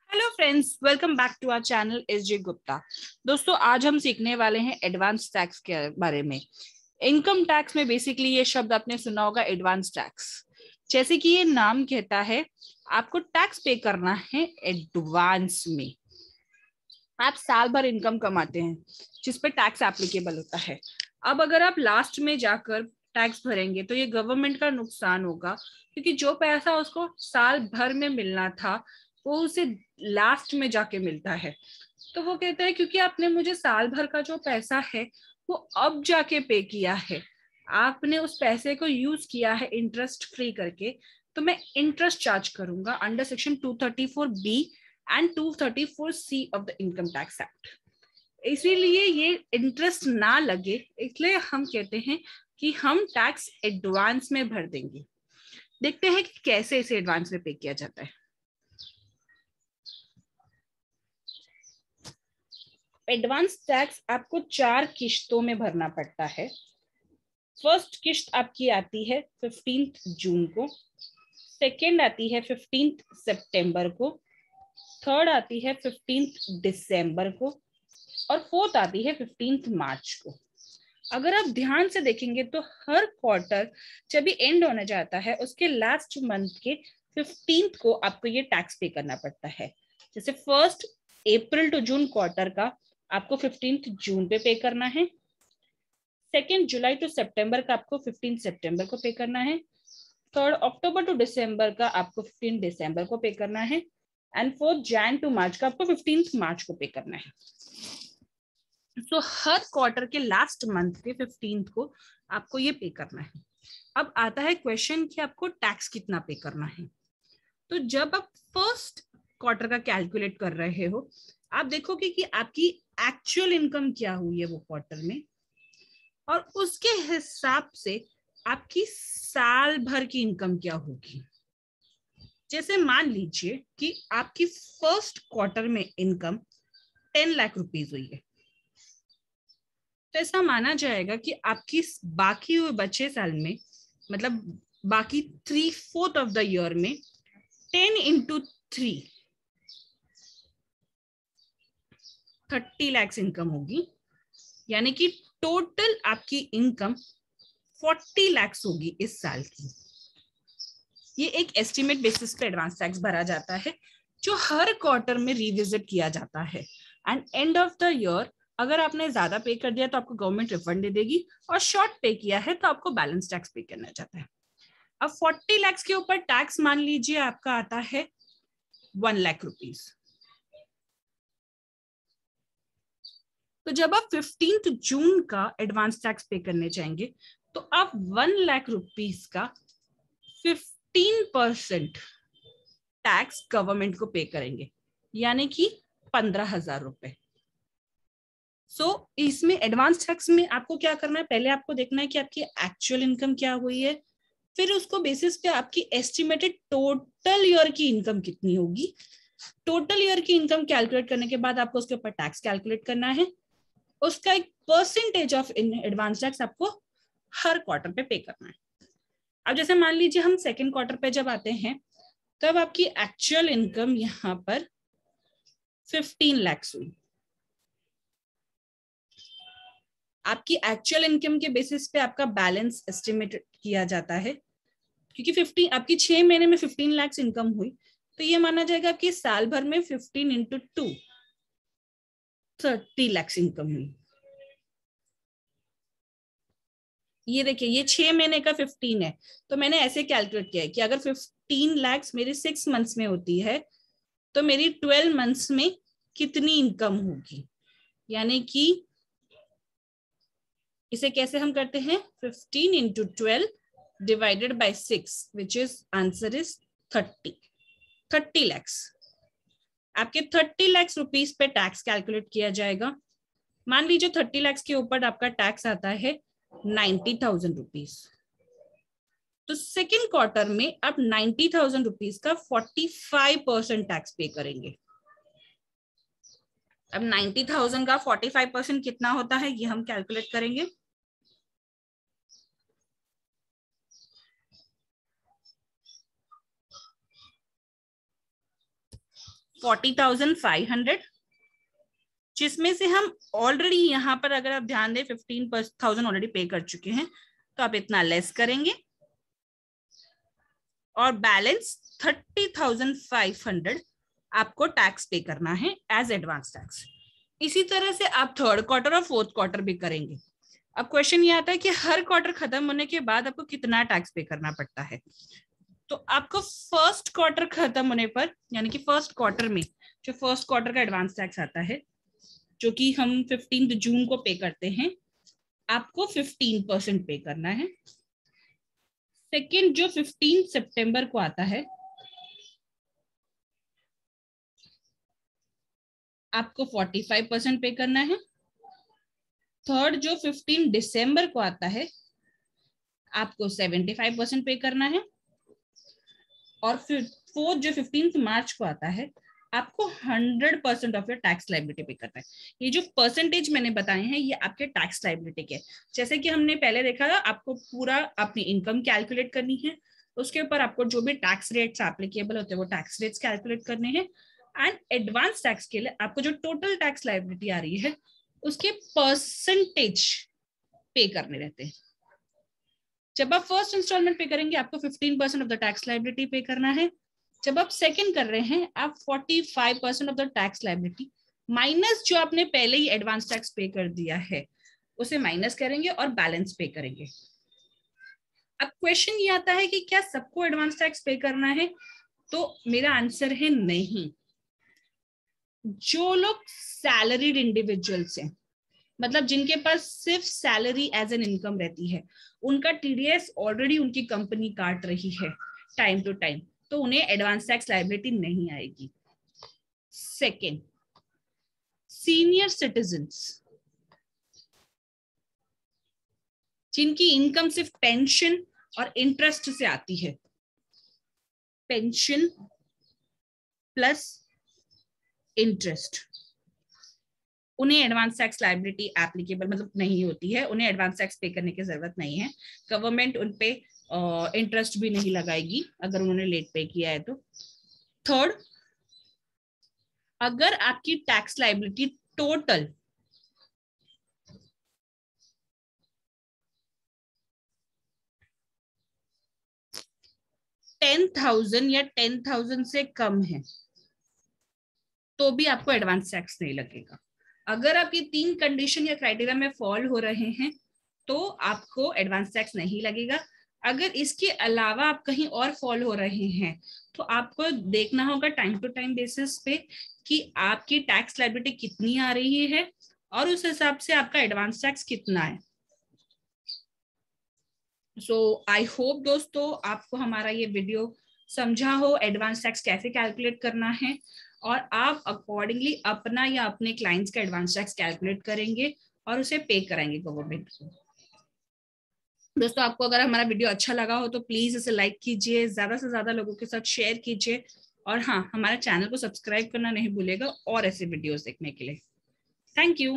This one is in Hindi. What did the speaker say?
Hello friends, welcome back to our channel SJ Gupta. दोस्तों, आज हम सीखने वाले हैं एडवांस टैक्स के बारे में। इनकम टैक्स में बेसिकली ये शब्द आपने सुना होगा, एडवांस टैक्स। जैसे कि ये नाम कहता है, आपको टैक्स पे करना है एडवांस में। आप साल भर इनकम कमाते हैं जिस पे टैक्स एप्लीकेबल होता है। अब अगर आप लास्ट में जाकर टैक्स भरेंगे तो ये गवर्नमेंट का नुकसान होगा, क्योंकि जो पैसा उसको साल भर में मिलना था वो उसे लास्ट में जाके मिलता है। तो वो कहता है क्योंकि आपने मुझे साल भर का जो पैसा है वो अब जाके पे किया है, आपने उस पैसे को यूज किया है इंटरेस्ट फ्री करके, तो मैं इंटरेस्ट चार्ज करूंगा under section 234B and 234C of the income tax act. इसीलिए ये इंटरेस्ट ना लगे, इसलिए हम कहते हैं कि हम टैक्स एडवांस में भर देंगे। देखते हैं कि कैसे इसे एडवांस में पे किया जाता है। एडवांस टैक्स आपको 4 किश्तों में भरना पड़ता है। फर्स्ट किश्त आपकी आती है 15 जून को, सेकेंड आती है 15 सितंबर को, थर्ड आती है 15 दिसंबर को, और फोर्थ आती है 15 मार्च को। अगर आप ध्यान से देखेंगे तो हर क्वार्टर जब भी एंड होने जाता है उसके लास्ट मंथ के 15 को आपको ये टैक्स पे करना पड़ता है। जैसे first April to June quarter का आपको 15 जून पे करना है, सेकेंड जुलाई टू सितंबर का आपको 15 सितंबर को पे करना है, थर्ड अक्टूबर टू दिसंबर का आपको 15 दिसंबर को पे करना है, एंड फोर्थ जैन टू मार्च का आपको 15 मार्च को पे करना है। तो हर क्वार्टर के लास्ट मंथ के 15 को आपको ये पे करना है। अब आता है क्वेश्चन कि आपको टैक्स कितना पे करना है। तो जब आप फर्स्ट क्वार्टर का कैलकुलेट कर रहे हो, आप देखोगे कि आपकी एक्चुअल इनकम क्या हुई है वो क्वार्टर में, और उसके हिसाब से आपकी साल भर की इनकम क्या होगी। जैसे मान लीजिए कि आपकी फर्स्ट क्वार्टर में इनकम 10 लाख रुपीज हुई है, तो ऐसा माना जाएगा कि आपकी बाकी हुए बचे साल में, मतलब बाकी 3/4 ऑफ द ईयर में 10 इंटू 3 30 लाख इनकम होगी। यानी कि टोटल आपकी इनकम 40 लाख होगी इस साल की। ये एक एस्टिमेट बेसिस पे एडवांस टैक्स भरा जाता है जो हर क्वार्टर में रिविजिट किया जाता है, and end of the year अगर आपने ज्यादा पे कर दिया तो आपको गवर्नमेंट रिफंड दे देगी, और शॉर्ट पे किया है तो आपको बैलेंस टैक्स पे करना चाहता है। अब 40 लाख के ऊपर टैक्स मान लीजिए आपका आता है 1 लाख रुपीज। तो जब आप 15 जून का एडवांस टैक्स पे करने जाएंगे तो आप 1 लाख रुपीज का 15% टैक्स गवर्नमेंट को पे करेंगे, यानी कि 15,000 रुपए। इसमें एडवांस टैक्स में आपको क्या करना है, पहले आपको देखना है कि आपकी एक्चुअल इनकम क्या हुई है, फिर उसको बेसिस पे आपकी एस्टिमेटेड टोटल ईयर की इनकम कितनी होगी। टोटल ईयर की इनकम कैलकुलेट करने के बाद आपको उसके ऊपर टैक्स कैलकुलेट करना है, उसका एक परसेंटेज ऑफ एडवांस टैक्स आपको हर क्वार्टर पे करना है। अब जैसे मान लीजिए हम सेकेंड क्वार्टर पे जब आते हैं, तब आपकी एक्चुअल इनकम यहाँ पर 15 लाख हुई। आपकी एक्चुअल इनकम के बेसिस पे आपका बैलेंस एस्टिमेट किया जाता है, क्योंकि 15 आपकी 6 महीने में 15 लाख इनकम हुई, तो ये माना जाएगा आपकी साल भर में 15 इंटू 2 30 लाख इनकम हुई। ये देखिए, ये 6 महीने का 15 है, तो मैंने ऐसे कैलकुलेट किया है कि अगर 15 लाख मेरी 6 मंथ्स में होती है तो मेरी 12 मंथ्स में कितनी इनकम होगी। यानी कि इसे कैसे हम करते हैं, 15 into 12 divided by 6, which is answer is 30 lakh. आपके 30 लाख रुपीज पे टैक्स कैलकुलेट किया जाएगा। मान लीजिए 30 लाख के ऊपर आपका टैक्स आता है 90,000 रुपीज, तो सेकेंड क्वार्टर में आप 90,000 रुपीज का 45% टैक्स पे करेंगे। अब 90,000 का 45% कितना होता है ये हम कैलकुलेट करेंगे। 40,500, जिसमें से हम ऑलरेडी यहाँ पर अगर आप ध्यान दें 15,000 ऑलरेडी पे कर चुके हैं, तो आप इतना लेस करेंगे और बैलेंस 30,500 आपको टैक्स पे करना है एज एडवांस टैक्स। इसी तरह से आप थर्ड क्वार्टर और फोर्थ क्वार्टर भी करेंगे। अब क्वेश्चन ये आता है कि हर क्वार्टर खत्म होने के बाद आपको कितना टैक्स पे करना पड़ता है। तो आपको फर्स्ट क्वार्टर खत्म होने पर, यानी कि फर्स्ट क्वार्टर में जो फर्स्ट क्वार्टर का एडवांस टैक्स आता है, जो कि हम 15 जून को पे करते हैं, आपको 15% पे करना है। सेकेंड जो 15 सितंबर को आता है, आपको 45% पे करना है। थर्ड जो 15 दिसंबर को आता है, आपको 75% पे करना है। और फिर फोर्थ जो 15 मार्च को आता है, आपको 100% ऑफ योर टैक्स लायबिलिटी पे करना है। ये जो परसेंटेज मैंने बताए हैं, ये आपके टैक्स लायबिलिटी के, जैसे कि हमने पहले देखा था, आपको पूरा अपनी इनकम कैलकुलेट करनी है, उसके ऊपर आपको जो भी टैक्स रेट्स एप्लीकेबल होते हैं वो टैक्स रेट्स कैलकुलेट करने हैं, एंड एडवांस टैक्स के लिए आपको जो टोटल टैक्स लायबिलिटी आ रही है उसके परसेंटेज पे करने रहते हैं। जब आप फर्स्ट इंस्टॉलमेंट पे करेंगे आपको 15% ऑफ द टैक्स लायबिलिटी पे करना है। जब आप सेकंड कर रहे हैं, आप 45% of the tax liability minus जो आपने पहले ही एडवांस टैक्स पे कर दिया है उसे माइनस करेंगे और बैलेंस पे करेंगे। अब क्वेश्चन ये आता है कि क्या सबको एडवांस टैक्स पे करना है? तो मेरा आंसर है नहीं। जो लोग सैलरीड इंडिविजुअल्स हैं, मतलब जिनके पास सिर्फ सैलरी एज एन इनकम रहती है, उनका टीडीएस ऑलरेडी उनकी कंपनी काट रही है टाइम टू टाइम, तो उन्हें एडवांस टैक्स लायबिलिटी नहीं आएगी। सेकेंड, सीनियर सिटीजन्स जिनकी इनकम सिर्फ पेंशन और इंटरेस्ट से आती है, पेंशन प्लस इंटरेस्ट, उन्हें एडवांस टैक्स लायबिलिटी एप्लीकेबल मतलब नहीं होती है, उन्हें एडवांस टैक्स पे करने की जरूरत नहीं है। गवर्नमेंट उनपे इंटरेस्ट भी नहीं लगाएगी अगर उन्होंने लेट पे किया है तो। थर्ड, अगर आपकी टैक्स लायबिलिटी टोटल $10,000 या 10,000 से कम है तो भी आपको एडवांस टैक्स नहीं लगेगा। अगर आप ये 3 कंडीशन या क्राइटेरिया में फॉल हो रहे हैं तो आपको एडवांस टैक्स नहीं लगेगा। अगर इसके अलावा आप कहीं और फॉल हो रहे हैं तो आपको देखना होगा टाइम टू टाइम बेसिस पे कि आपकी टैक्स लायबिलिटी कितनी आ रही है और उस हिसाब से आपका एडवांस टैक्स कितना है। सो आई होप दोस्तों आपको हमारा ये वीडियो समझा हो, एडवांस टैक्स कैसे कैलकुलेट करना है, और आप अकॉर्डिंगली अपना या अपने क्लाइंट्स का एडवांस टैक्स कैलकुलेट करेंगे और उसे पे कराएंगे गवर्नमेंट को। दोस्तों आपको अगर हमारा वीडियो अच्छा लगा हो तो प्लीज इसे लाइक कीजिए, ज्यादा से ज्यादा लोगों के साथ शेयर कीजिए, और हाँ, हमारे चैनल को सब्सक्राइब करना नहीं भूलिएगा और ऐसे वीडियोस देखने के लिए। Thank you.